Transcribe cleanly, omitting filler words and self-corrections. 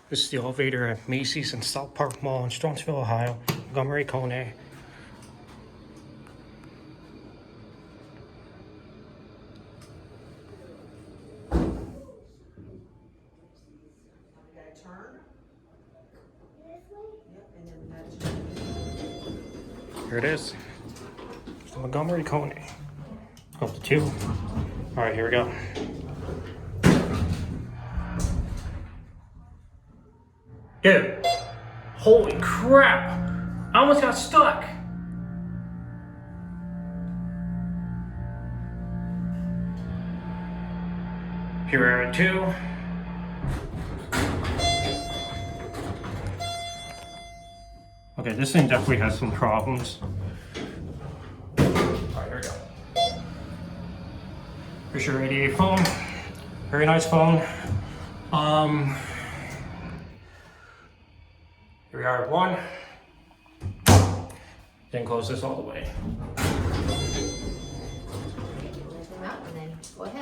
This is the elevator at Macy's and SouthPark Mall in Strongsville, Ohio. Montgomery, KONE. Turn. Yep, and then that's Here it is. It's the Montgomery KONE. Up to 2. All right, here we go. Dude, holy crap! I almost got stuck. Here we are at 2. Okay, this thing definitely has some problems. Alright, here we go. Here's your 88 phone. Very nice phone. Here we are at 1. Then close this all the way. lift them out and then go ahead.